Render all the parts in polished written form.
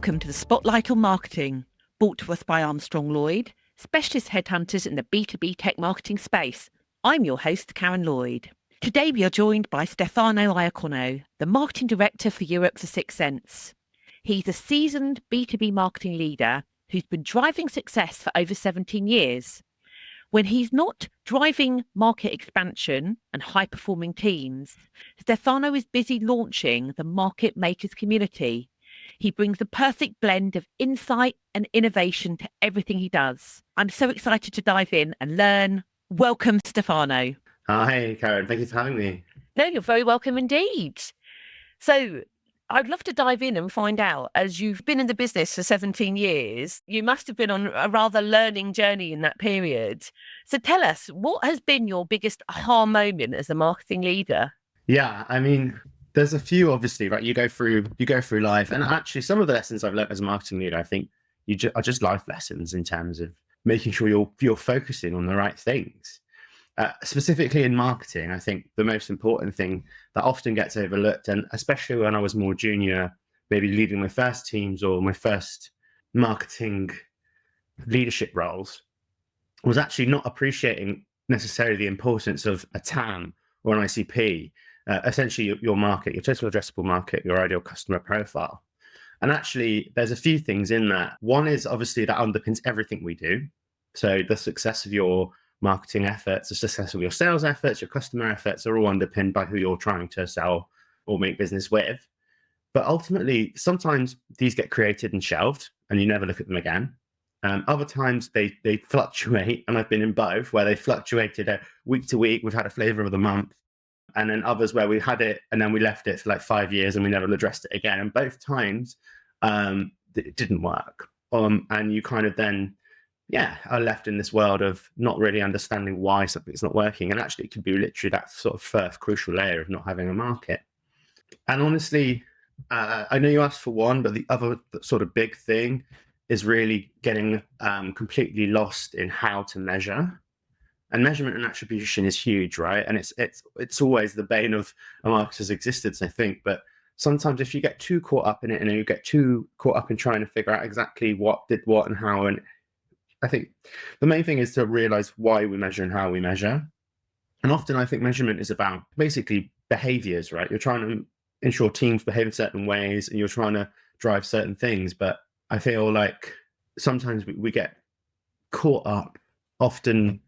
Welcome to the Spotlight on Marketing, brought to us by Armstrong Lloyd, specialist headhunters in the B2B tech marketing space. I'm your host, Karen Lloyd. Today we are joined by Stefano Iacono, the Marketing Director for Europe for 6 Sense. He's a seasoned B2B marketing leader who's been driving success for over 17 years. When he's not driving market expansion and high-performing teams, Stefano is busy launching the Market Makers community. He brings the perfect blend of insight and innovation to everything he does. I'm so excited to dive in and learn. Welcome, Stefano. Hi, Karen. Thank you for having me. No, you're very welcome indeed. So I'd love to dive in and find out, as you've been in the business for 17 years, you must have been on a rather learning journey in that period. So tell us, what has been your biggest aha moment as a marketing leader? Yeah, I mean, there's a few, obviously, right? You go through life, and actually, some of the lessons I've learned as a marketing leader, I think, are just life lessons in terms of making sure you're focusing on the right things. Specifically in marketing, I think the most important thing that often gets overlooked, and especially when I was more junior, maybe leading my first teams or my first marketing leadership roles, was actually not appreciating necessarily the importance of a TAM or an ICP, essentially your market, your total addressable market, your ideal customer profile. And actually, there's a few things in that. One is obviously that underpins everything we do. So the success of your marketing efforts, the success of your sales efforts, your customer efforts are all underpinned by who you're trying to sell or make business with. But ultimately, sometimes these get created and shelved and you never look at them again. Other times they fluctuate, and I've been in both, where they fluctuated week to week. We've had a flavor of the month, and then others where we had it and then we left it for like 5 years and we never addressed it again. And both times it didn't work. And you kind of then, are left in this world of not really understanding why something's not working. And actually, it could be literally that sort of first crucial layer of not having a market. And honestly, I know you asked for one, but the other sort of big thing is really getting completely lost in how to measure. And measurement and attribution is huge, right? And it's always the bane of a marketer's existence, I think. But sometimes if you get too caught up in it and you get too caught up in trying to figure out exactly what did what and how, and I think the main thing is to realize why we measure and how we measure. And often I think measurement is about basically behaviors, right? You're trying to ensure teams behave in certain ways and you're trying to drive certain things. But I feel like sometimes we get caught up often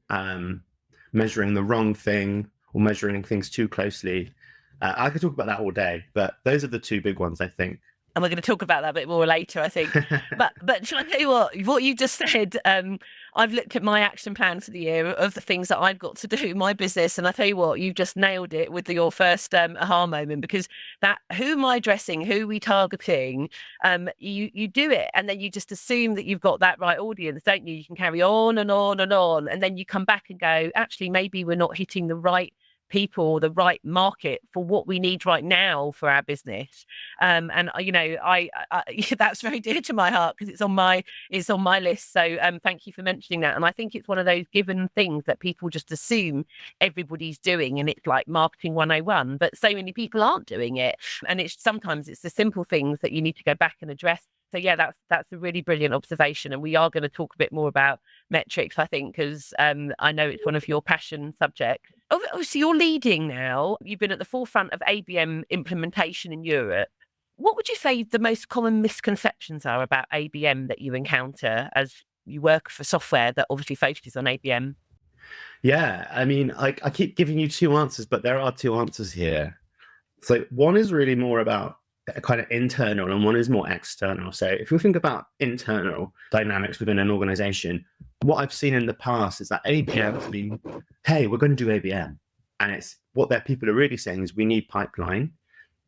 measuring the wrong thing or measuring things too closely. I could talk about that all day, but those are the two big ones, I think. And we're going to talk about that a bit more later, I think. But shall I tell you what you just said? I've looked at my action plan for the year of the things that I've got to do in my business. And I tell you what, you've just nailed it with your first aha moment, because that who am I addressing, who are we targeting? You do it and then you just assume that you've got that right audience, don't you? You can carry on and on and on. And then you come back and go, actually, maybe we're not hitting the right people, the right market for what we need right now for our business. And I that's very dear to my heart because it's on my list. So thank you for mentioning that. And I think it's one of those given things that people just assume everybody's doing, and it's like marketing 101, but so many people aren't doing it. And sometimes it's the simple things that you need to go back and address. So yeah, that's a really brilliant observation. And we are going to talk a bit more about metrics, I think, because I know it's one of your passion subjects. Obviously, you're leading now. You've been at the forefront of ABM implementation in Europe. What would you say the most common misconceptions are about ABM that you encounter as you work for software that obviously focuses on ABM? Yeah, I mean, I keep giving you two answers, but there are two answers here. So one is really more about kind of internal and one is more external. So if you think about internal dynamics within an organization, what I've seen in the past is that ABM has been, hey, we're going to do ABM. And it's what their people are really saying is we need pipeline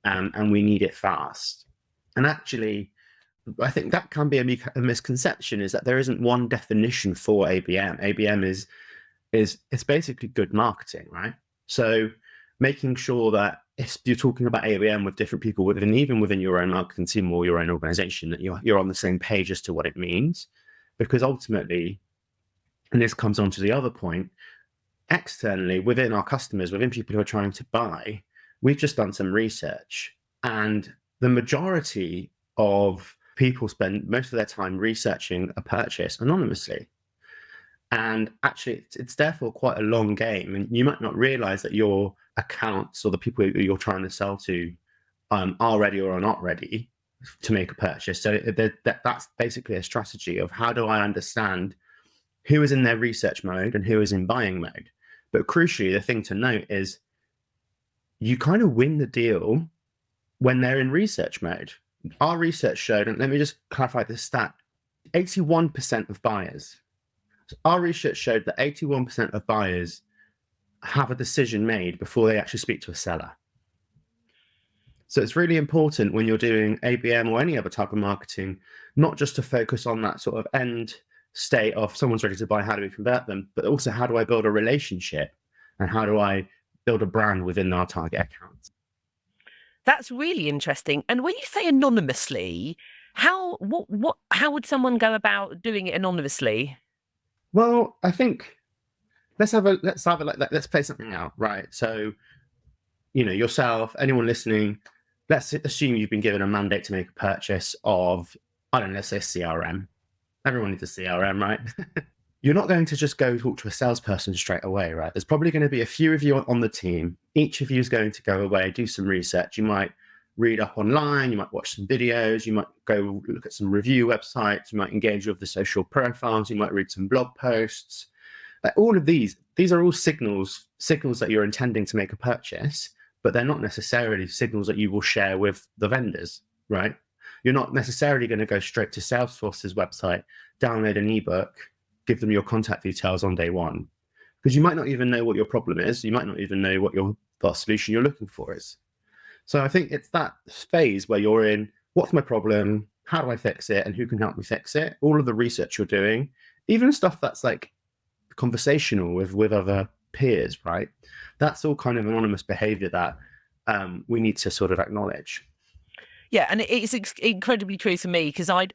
and we need it fast. And actually, I think that can be a misconception, is that there isn't one definition for ABM. ABM is it's basically good marketing, right? So making sure that if you're talking about ABM with different people even within your own marketing team or your own organization, that you're on the same page as to what it means. Because ultimately, and this comes on to the other point, externally, within our customers, within people who are trying to buy, we've just done some research. And the majority of people spend most of their time researching a purchase anonymously. And actually, it's therefore quite a long game. And you might not realize that your accounts or the people who you're trying to sell to are ready or are not ready to make a purchase. So that's basically a strategy of how do I understand who is in their research mode and who is in buying mode. But crucially, the thing to note is you kind of win the deal when they're in research mode. Our research showed, and let me just clarify this stat, 81% of buyers. Our research showed that 81% of buyers have a decision made before they actually speak to a seller. So it's really important when you're doing ABM or any other type of marketing, not just to focus on that sort of end state of someone's ready to buy, how do we convert them, but also how do I build a relationship and how do I build a brand within our target accounts. That's really interesting. And when you say anonymously, how would someone go about doing it anonymously? Well, I think let's play something out, right? So, yourself, anyone listening, let's assume you've been given a mandate to make a purchase of, I don't know, let's say CRM. Everyone needs a CRM, right? You're not going to just go talk to a salesperson straight away, right? There's probably going to be a few of you on the team. Each of you is going to go away, do some research. You might read up online, you might watch some videos, you might go look at some review websites, you might engage with the social profiles, you might read some blog posts. Like all of these are all signals that you're intending to make a purchase, but they're not necessarily signals that you will share with the vendors, right? You're not necessarily going to go straight to Salesforce's website, download an ebook, give them your contact details on day one, because you might not even know what your problem is. You might not even know what the solution you're looking for is. So I think it's that phase where you're in, what's my problem? How do I fix it? And who can help me fix it? All of the research you're doing, even stuff that's like conversational with other peers, right? That's all kind of anonymous behavior that we need to sort of acknowledge. Yeah, and it's incredibly true for me because I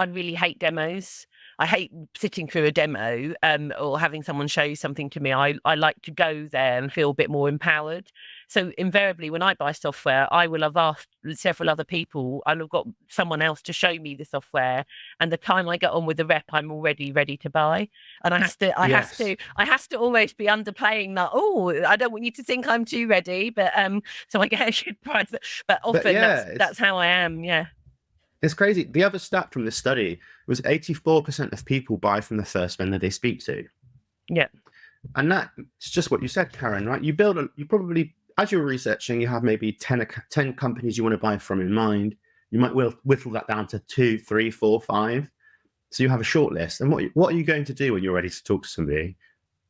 really hate demos. I hate sitting through a demo or having someone show something to me. I like to go there and feel a bit more empowered. So invariably, when I buy software, I will have asked several other people. I'll have got someone else to show me the software, and the time I get on with the rep, I'm already ready to buy. And I have to almost be underplaying that. Oh, I don't want you to think I'm too ready, but so I get a good price. But often that's how I am. Yeah. It's crazy. The other stat from this study was 84% of people buy from the first vendor they speak to. Yeah. And that's just what you said, Karen, right? You probably, as you're researching, you have maybe 10 companies you want to buy from in mind. You might whittle that down to 2, 3, 4, 5. So you have a short list. And what are you going to do when you're ready to talk to somebody?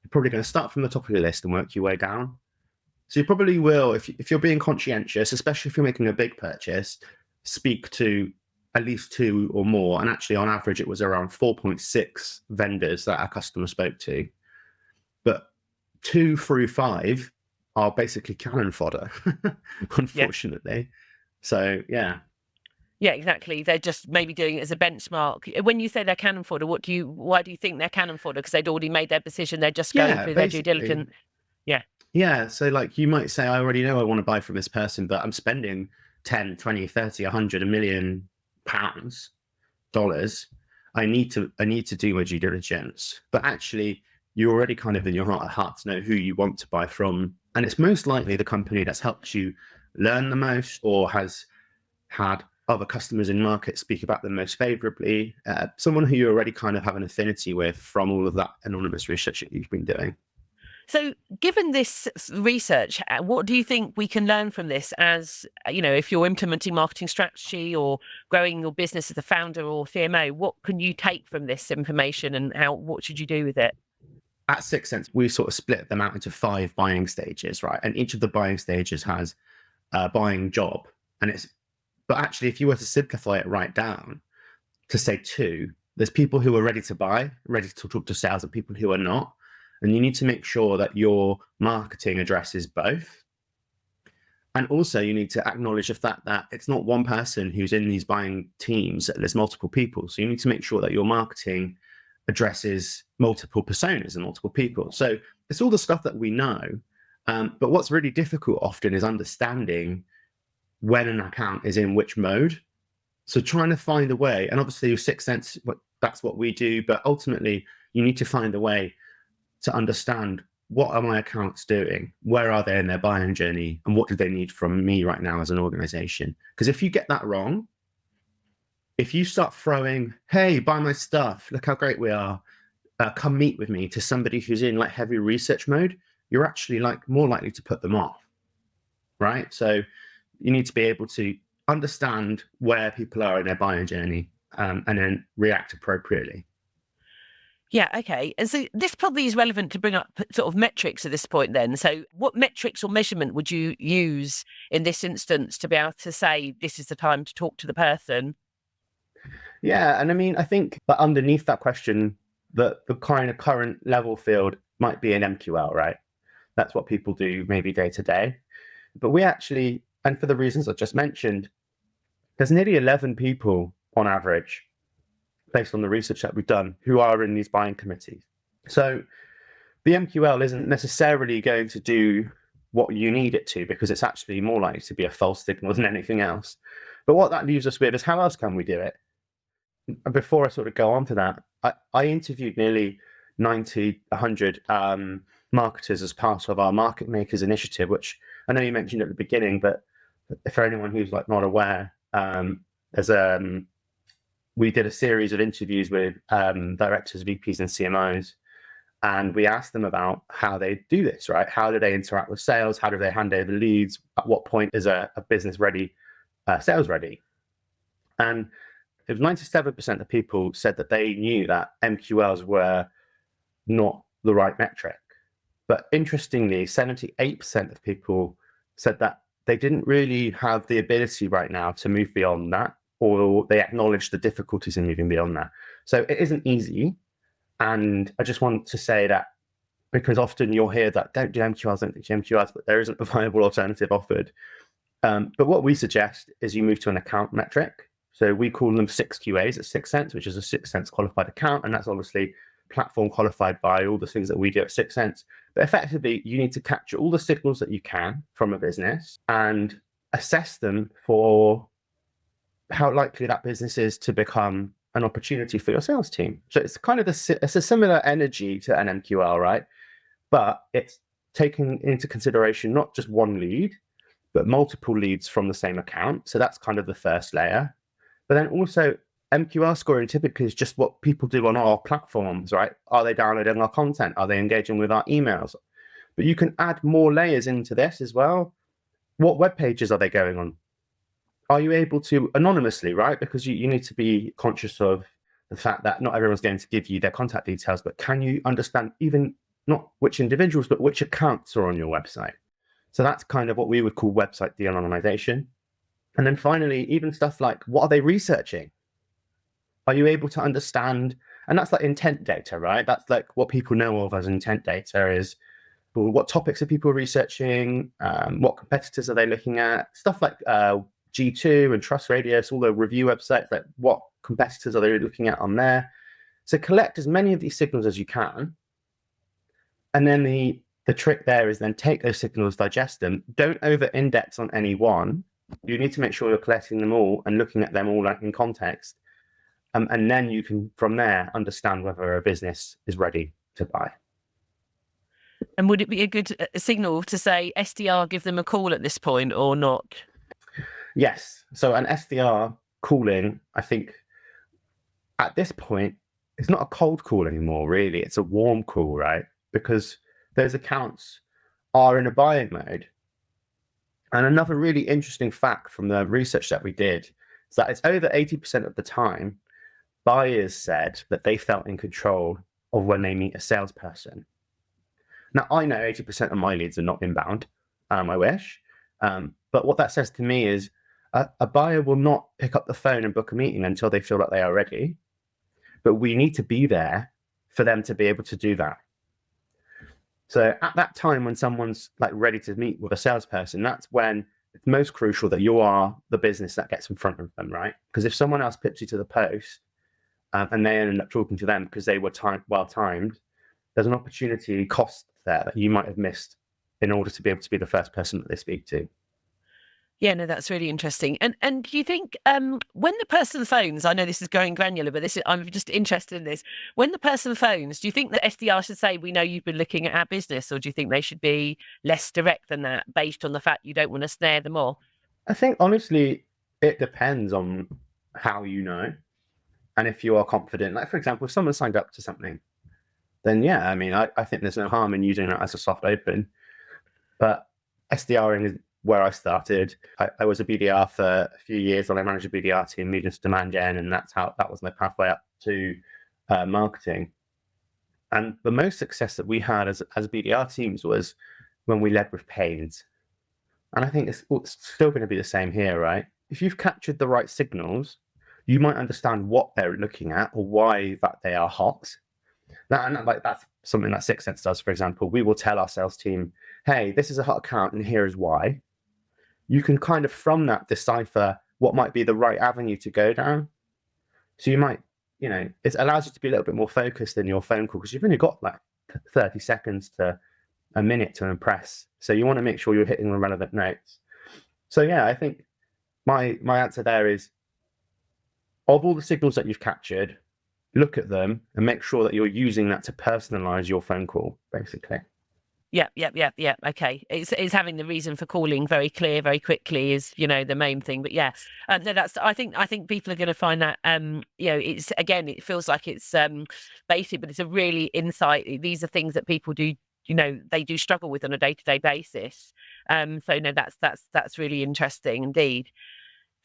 You're probably going to start from the top of your list and work your way down. So you probably will, if you're being conscientious, especially if you're making a big purchase, speak to at least 2 or more. And actually, on average, it was around 4.6 vendors that our customer spoke to. But 2 through 5 are basically cannon fodder, unfortunately. Yeah. So, yeah. Yeah, exactly. They're just maybe doing it as a benchmark. When you say they're cannon fodder, why do you think they're cannon fodder? Because they'd already made their decision. They're just going through their due diligence. Yeah. Yeah. So like you might say, I already know I want to buy from this person, but I'm spending 10, 20, 30, 100, £1 million, dollars. I need to do my due diligence. But actually, you're already kind of in your heart of hearts know who you want to buy from. And it's most likely the company that's helped you learn the most or has had other customers in market speak about them most favorably, someone who you already kind of have an affinity with from all of that anonymous research that you've been doing. So given this research, what do you think we can learn from this as, if you're implementing marketing strategy or growing your business as a founder or CMO, what can you take from this information and what should you do with it? At 6 Sense, we sort of split them out into 5 buying stages, right? And each of the buying stages has a buying job. But actually, if you were to simplify it right down to say 2, there's people who are ready to buy, ready to talk to sales, and people who are not. And you need to make sure that your marketing addresses both. And also you need to acknowledge the fact that it's not one person who's in these buying teams, there's multiple people. So you need to make sure that your marketing addresses multiple personas and multiple people. So it's all the stuff that we know. But what's really difficult often is understanding when an account is in which mode. So trying to find a way, and obviously your sixth sense, that's what we do, but ultimately you need to find a way to understand, what are my accounts doing? Where are they in their buying journey? And what do they need from me right now as an organization? Because if you get that wrong, if you start throwing, hey, buy my stuff, look how great we are, come meet with me, to somebody who's in like heavy research mode, you're actually like more likely to put them off, right? So you need to be able to understand where people are in their buying journey, and then react appropriately. Yeah, okay. And so this probably is relevant to bring up sort of metrics at this point then. So what metrics or measurement would you use in this instance to be able to say this is the time to talk to the person? Yeah, and I mean, I think that underneath that question, the kind of current level field might be an MQL, right? That's what people do maybe day to day. But we actually, and for the reasons I just mentioned, there's nearly 11 people on average, based on the research that we've done, who are in these buying committees. So the MQL isn't necessarily going to do what you need it to, because it's actually more likely to be a false signal than anything else. But what that leaves us with is, how else can we do it? And before I sort of go on to that, I interviewed nearly 90, 100 marketers as part of our Market Makers initiative, which I know you mentioned at the beginning, but for anyone who's like not aware, there's we did a series of interviews with directors, VPs, and CMOs, and we asked them about how they do this, right? How do they interact with sales? How do they hand over leads? At what point is a business ready, sales ready? And it was 97% of people said that they knew that MQLs were not the right metric. But interestingly, 78% of people said that they didn't really have the ability right now to move beyond that, or they acknowledge the difficulties in moving beyond that. So it isn't easy. And I just want to say that, because often you'll hear that don't do MQLs, don't do MQLs, but there isn't a viable alternative offered. But what we suggest is you move to an account metric. So we call them 6QAs at 6 Sense, which is a 6 Sense qualified account. And that's obviously platform qualified by all the things that we do at 6 Sense. But effectively, you need to capture all the signals that you can from a business and assess them for how likely that business is to become an opportunity for your sales team. So it's kind of it's a similar energy to an MQL, right? But it's taking into consideration not just one lead, but multiple leads from the same account. So that's kind of the first layer. But then also, MQL scoring typically is just what people do on our platforms, right? Are they downloading our content? Are they engaging with our emails? But you can add more layers into this as well. What web pages are they going on? Are you able to anonymously, right? Because you need to be conscious of the fact that not everyone's going to give you their contact details, but can you understand even not which individuals, but which accounts are on your website? So that's kind of what we would call website de-anonymization. And then finally, even stuff like, what are they researching? Are you able to understand? And that's like intent data, right? That's like what people know of as intent data is, well, what topics are people researching? What competitors are they looking at? Stuff like G2 and Trust Radius, all the review websites, like what competitors are they looking at on there? So collect as many of these signals as you can. And then the trick there is then take those signals, digest them. Don't over-index on any one. You need to make sure you're collecting them all and looking at them all in context. And then you can, from there, understand whether a business is ready to buy. And would it be a good signal to say SDR, give them a call at this point or not? Yes. So an SDR calling, I think, at this point, it's not a cold call anymore, really. It's a warm call, right? Because those accounts are in a buying mode. And another really interesting fact from the research that we did is that it's over 80% of the time, buyers said that they felt in control of when they meet a salesperson. Now, I know 80% of my leads are not inbound. I wish. But what that says to me is a buyer will not pick up the phone and book a meeting until they feel like they are ready. But we need to be there for them to be able to do that. So at that time, when someone's like ready to meet with a salesperson, that's when it's most crucial that you are the business that gets in front of them, right? Because if someone else pips you to the post and they end up talking to them because they were well timed, there's an opportunity cost there that you might have missed in order to be able to be the first person that they speak to. Yeah, no, that's really interesting. And do you think when the person phones, I know this is going granular, but I'm just interested in this. When the person phones, do you think that SDR should say, "We know you've been looking at our business," or do you think they should be less direct than that, based on the fact you don't want to snare them off? I think honestly, it depends on how you know and if you are confident. Like for example, if someone signed up to something, then yeah, I mean, I think there's no harm in using that as a soft open. But SDRing is where I started. I was a BDR for a few years when I managed a BDR team, medium to demand gen, and that was my pathway up to marketing. And the most success that we had as BDR teams was when we led with pains. And I think it's still going to be the same here, right? If you've captured the right signals, you might understand what they're looking at or why that they are hot. That's something that Sixth Sense does, for example. We will tell our sales team, hey, this is a hot account and here is why. You can kind of from that decipher what might be the right avenue to go down. So you might, it allows you to be a little bit more focused in your phone call because you've only got like 30 seconds to a minute to impress. So you want to make sure you're hitting the relevant notes. So yeah, I think my answer there is, of all the signals that you've captured, look at them and make sure that you're using that to personalize your phone call, basically. Yeah. Okay, it's having the reason for calling very clear, very quickly is the main thing. But yeah, no, that's I think people are going to find that it's again, it feels like it's basic, but it's a really insight. These are things that people do. They do struggle with on a day-to-day basis. So no, that's really interesting indeed.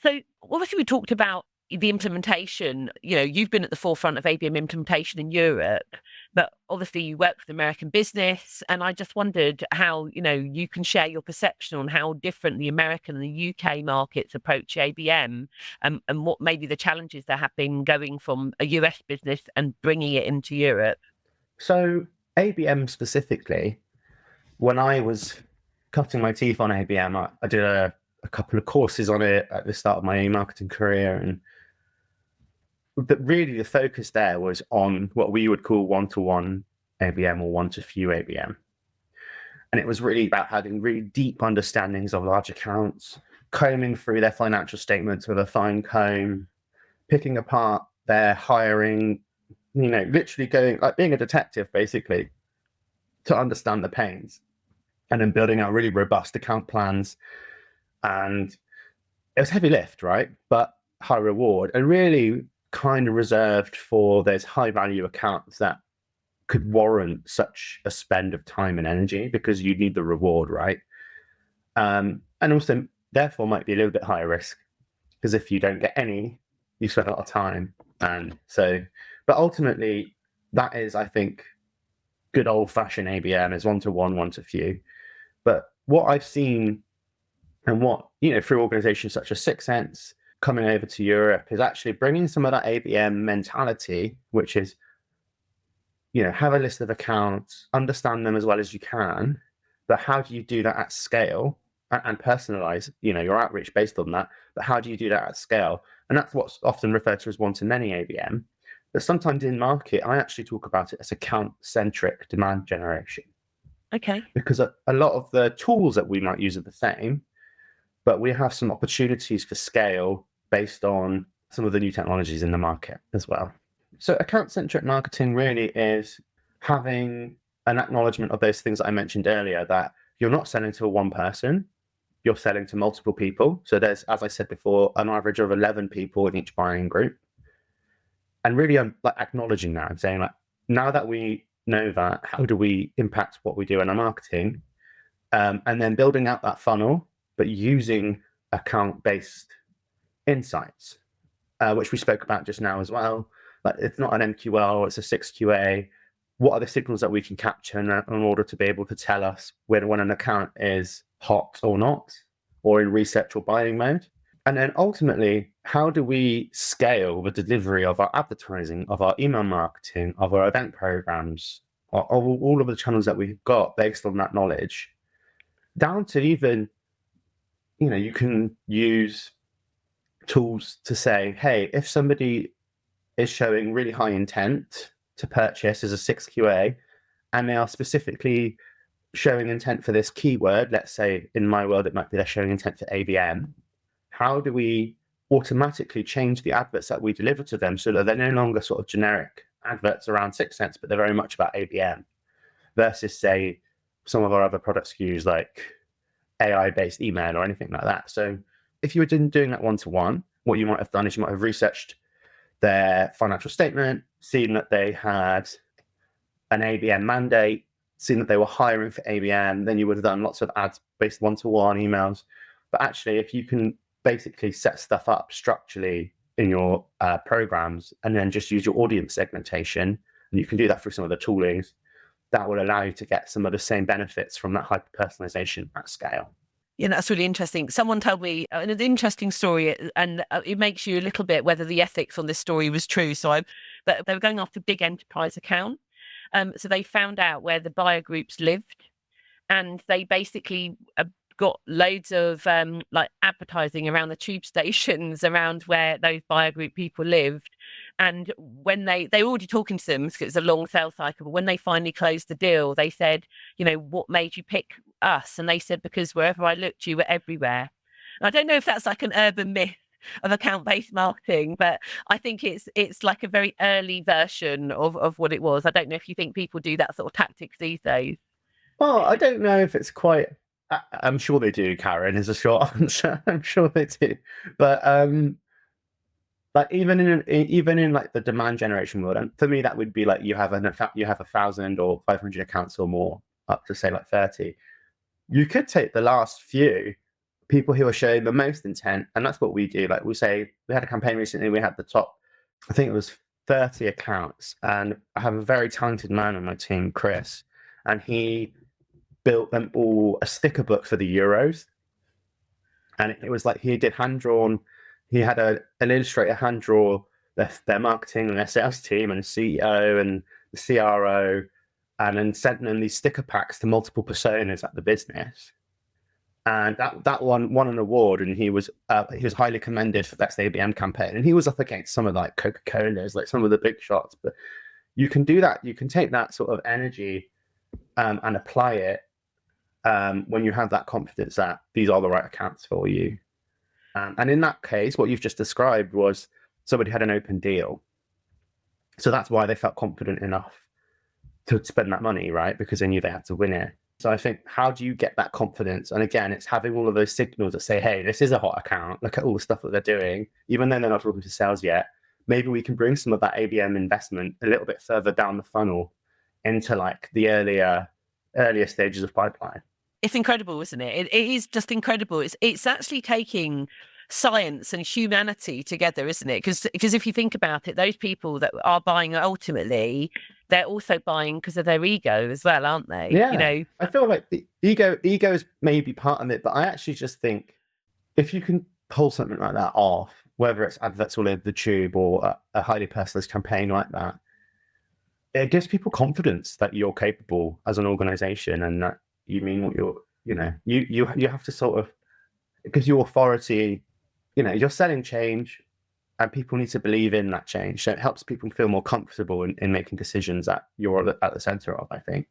So obviously we talked about the implementation. You've been at the forefront of ABM implementation in Europe, but obviously you work with American business. And I just wondered how, you can share your perception on how different the American and the UK markets approach ABM, and what maybe the challenges there have been going from a US business and bringing it into Europe. So ABM specifically, when I was cutting my teeth on ABM, I did a couple of courses on it at the start of my marketing career. And really the focus there was on what we would call one-to-one ABM or one-to-few ABM. And it was really about having really deep understandings of large accounts, combing through their financial statements with a fine comb, picking apart their hiring, literally going like being a detective, basically, to understand the pains, and then building out really robust account plans. And it was heavy lift, right? But high reward, and really kind of reserved for those high value accounts that could warrant such a spend of time and energy because you need the reward, right? And also, therefore, might be a little bit higher risk because if you don't get any, you spend a lot of time. And so, but ultimately, that is, I think, good old fashioned ABM is one-to-one, one-to-few. But what I've seen and what, through organizations such as Sixth Sense coming over to Europe is actually bringing some of that ABM mentality, which is, have a list of accounts, understand them as well as you can, but how do you do that at scale and personalize, your outreach based on that? But how do you do that at scale? And that's what's often referred to as one-to-many ABM. But sometimes in market, I actually talk about it as account-centric demand generation. Okay. Because a lot of the tools that we might use are the same, but we have some opportunities for scale based on some of the new technologies in the market as well. So account-centric marketing really is having an acknowledgement of those things that I mentioned earlier, that you're not selling to one person, you're selling to multiple people. So there's, as I said before, an average of 11 people in each buying group. And really I'm like acknowledging that and saying, like, now that we know that, how do we impact what we do in our marketing? And then building out that funnel, but using account-based insights, which we spoke about just now as well. Like, it's not an MQL, it's a 6QA. What are the signals that we can capture in order to be able to tell us when an account is hot or not, or in research or buying mode? And then ultimately, how do we scale the delivery of our advertising, of our email marketing, of our event programs, of all of the channels that we've got based on that knowledge, down to even, you can use tools to say, hey, if somebody is showing really high intent to purchase as a 6QA, and they are specifically showing intent for this keyword, let's say in my world, it might be they're showing intent for ABM. How do we automatically change the adverts that we deliver to them so that they're no longer sort of generic adverts around 6 cents, but they're very much about ABM versus, say, some of our other product SKUs like AI-based email or anything like that. So if you were doing that one-to-one, what you might have done is you might have researched their financial statement, seen that they had an ABM mandate, seen that they were hiring for ABM, then you would have done lots of ads-based one-to-one emails. But actually, if you can basically set stuff up structurally in your programs and then just use your audience segmentation, and you can do that through some of the toolings, that will allow you to get some of the same benefits from that hyper-personalization at scale. Yeah, that's really interesting. Someone told me an interesting story, and it makes you a little bit whether the ethics on this story was true. But they were going after big enterprise account. So they found out where the buyer groups lived, and they basically got loads of like advertising around the tube stations around where those buyer group people lived. And when they were already talking to them, because it's a long sales cycle, but when they finally closed the deal, they said, what made you pick us? And they said, because wherever I looked, you were everywhere. And I don't know if that's like an urban myth of account-based marketing, but I think it's like a very early version of what it was. I don't know if you think people do that sort of tactics these days. Well, I don't know if it's quite. I'm sure they do, Karen, is a short answer. I'm sure they do. But like even in like the demand generation world, and for me that would be like you have 1,000 or 500 accounts or more, up to say like 30. You could take the last few people who are showing the most intent, and that's what we do. Like we say, we had a campaign recently. We had the top, I think it was 30 accounts, and I have a very talented man on my team, Chris, and he built them all a sticker book for the Euros. And it was like he did hand drawn. He had an illustrator hand draw their marketing and their sales team and the CEO and the CRO, and then sent them these sticker packs to multiple personas at the business. And that one won an award, and he was highly commended for that ABM campaign. And he was up against some of like Coca-Cola's, like some of the big shots. But you can do that. You can take that sort of energy and apply it when you have that confidence that these are the right accounts for you. And in that case, what you've just described was somebody had an open deal. So that's why they felt confident enough to spend that money, right? Because they knew they had to win it. So I think, how do you get that confidence? And again, it's having all of those signals that say, hey, this is a hot account. Look at all the stuff that they're doing. Even though they're not talking to sales yet, maybe we can bring some of that ABM investment a little bit further down the funnel into like the earlier stages of pipeline. It's incredible, isn't it? It is just incredible. It's actually taking science and humanity together, isn't it? Because if you think about it, those people that are buying ultimately, they're also buying because of their ego as well, aren't they? Yeah. I feel like the ego is maybe part of it, but I actually just think if you can pull something like that off, whether it's adverts all over the tube or a highly personalized campaign like that, it gives people confidence that you're capable as an organization and that you mean what you have to sort of, because your authority, you're selling change, and people need to believe in that change. So it helps people feel more comfortable in making decisions that you're at the center of, I think.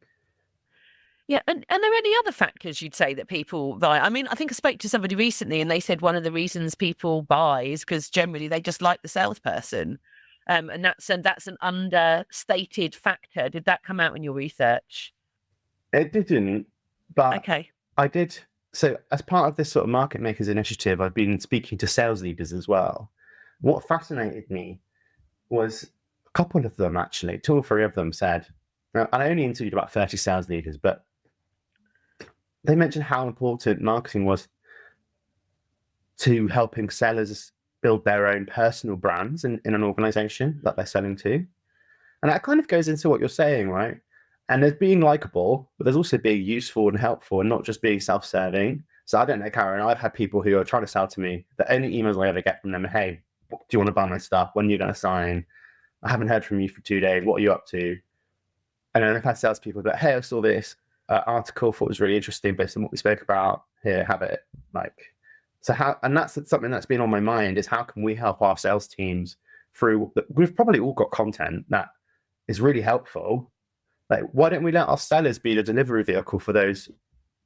Yeah, and are there any other factors you'd say that people buy? I mean, I think I spoke to somebody recently, and they said one of the reasons people buy is because generally they just like the salesperson, and that's an understated factor. Did that come out in your research? It didn't, but Okay. I did. So as part of this sort of market makers initiative, I've been speaking to sales leaders as well. What fascinated me was a couple of them, actually, 2 or 3 of them said, and I only interviewed about 30 sales leaders, but they mentioned how important marketing was to helping sellers build their own personal brands in an organization that they're selling to. And that kind of goes into what you're saying, right? And there's being likable, but there's also being useful and helpful and not just being self-serving. So I don't know, Karen, I've had people who are trying to sell to me. The only emails I ever get from them are, hey, do you want to buy my stuff? When are you going to sign? I haven't heard from you for 2 days. What are you up to? And then I've had salespeople that, hey, I saw this article, thought it was really interesting based on what we spoke about. Here, have it. And that's something that's been on my mind, is how can we help our sales teams through, we've probably all got content that is really helpful, Like, why don't we let our sellers be the delivery vehicle for those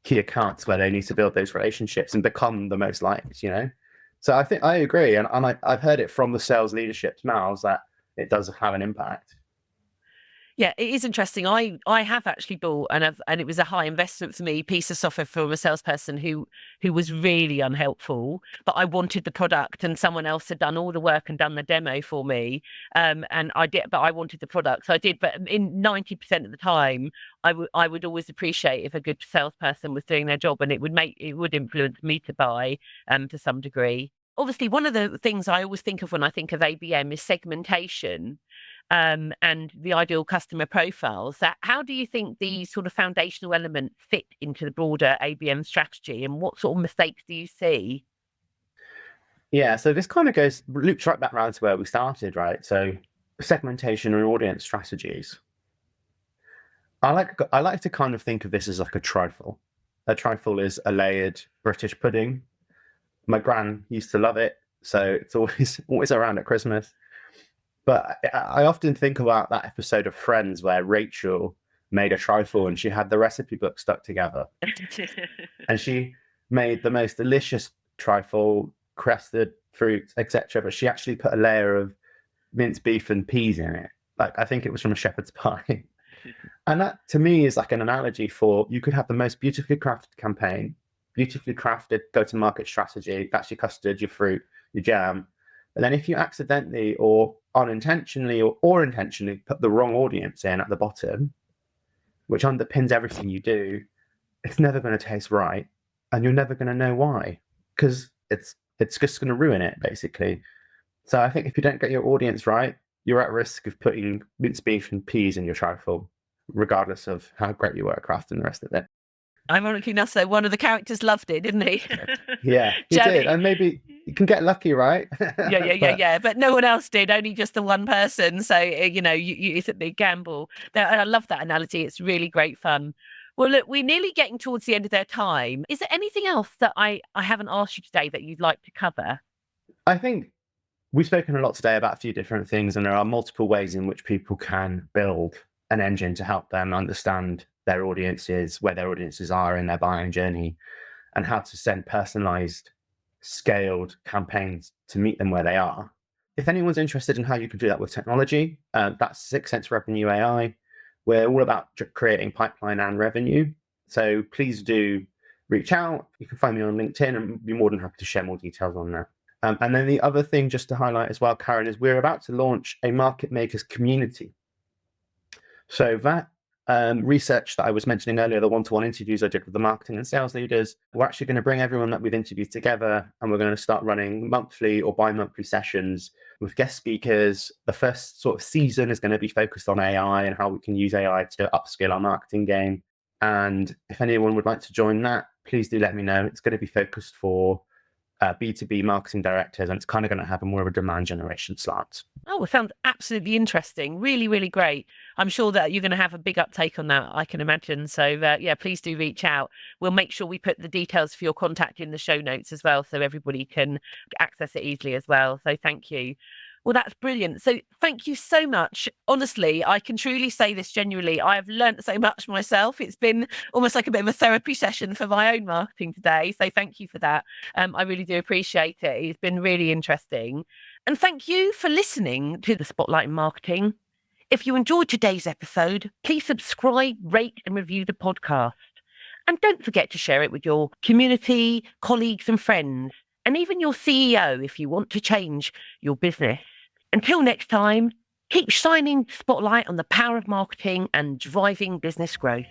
key accounts where they need to build those relationships and become the most liked, you know? So I think I agree. And I've heard it from the sales leadership's mouths that it does have an impact. Yeah, it is interesting. I have actually bought, and it was a high investment for me, piece of software from a salesperson who was really unhelpful, but I wanted the product, and someone else had done all the work and done the demo for me. And I did, but I wanted the product, so I did. But in 90% of the time, I would always appreciate if a good salesperson was doing their job, and it would influence me to buy, to some degree. Obviously, one of the things I always think of when I think of ABM is segmentation, and the ideal customer profiles. How do you think these sort of foundational elements fit into the broader ABM strategy, and what sort of mistakes do you see? Yeah, so this kind of loops right back around to where we started, right? So segmentation and audience strategies. I like to kind of think of this as like a trifle. A trifle is a layered British pudding. My gran used to love it, so it's always around at Christmas. But I often think about that episode of Friends where Rachel made a trifle and she had the recipe book stuck together. And she made the most delicious trifle, crested fruit, etc. But she actually put a layer of minced beef and peas in it. Like, I think it was from a shepherd's pie. And that to me is like an analogy for, you could have the most beautifully crafted campaign, beautifully crafted go-to-market strategy. That's your custard, your fruit, your jam. But then if you accidentally or unintentionally or intentionally put the wrong audience in at the bottom, which underpins everything you do, it's never going to taste right. And you're never going to know why, because it's just going to ruin it, basically. So I think if you don't get your audience right, you're at risk of putting minced beef and peas in your trifle, regardless of how great you were at crafting the rest of it. Ironically enough, so one of the characters loved it, didn't he? Yeah, he did. And maybe you can get lucky, right? Yeah. But no one else did, only just the one person. So, it's a big gamble. I love that analogy. It's really great fun. Well, look, we're nearly getting towards the end of their time. Is there anything else that I haven't asked you today that you'd like to cover? I think we've spoken a lot today about a few different things, and there are multiple ways in which people can build an engine to help them understand their audiences, where their audiences are in their buying journey, and how to send personalized, scaled campaigns to meet them where they are. If anyone's interested in how you can do that with technology, that's 6 Sense Revenue AI. We're all about creating pipeline and revenue. So please do reach out. You can find me on LinkedIn and be more than happy to share more details on that. And then the other thing just to highlight as well, Karen, is we're about to launch a market makers community. So that research that I was mentioning earlier, the one-to-one interviews I did with the marketing and sales leaders, we're actually going to bring everyone that we've interviewed together, and we're going to start running monthly or bi-monthly sessions with guest speakers. The first sort of season is going to be focused on AI and how we can use AI to upskill our marketing game. And if anyone would like to join that, please do let me know. It's going to be focused for B2B marketing directors, and it's kind of going to have a more of a demand generation slant. Oh, it sounds absolutely interesting. Really, really great. I'm sure that you're going to have a big uptake on that, I can imagine. So, yeah, please do reach out. We'll make sure we put the details for your contact in the show notes as well, so everybody can access it easily as well. So thank you. Well, that's brilliant. So thank you so much. Honestly, I can truly say this genuinely. I have learnt so much myself. It's been almost like a bit of a therapy session for my own marketing today. So thank you for that. I really do appreciate it. It's been really interesting. And thank you for listening to the Spotlight in Marketing. If you enjoyed today's episode, please subscribe, rate, and review the podcast. And don't forget to share it with your community, colleagues, and friends, and even your CEO if you want to change your business. Until next time, keep shining spotlight on the power of marketing and driving business growth.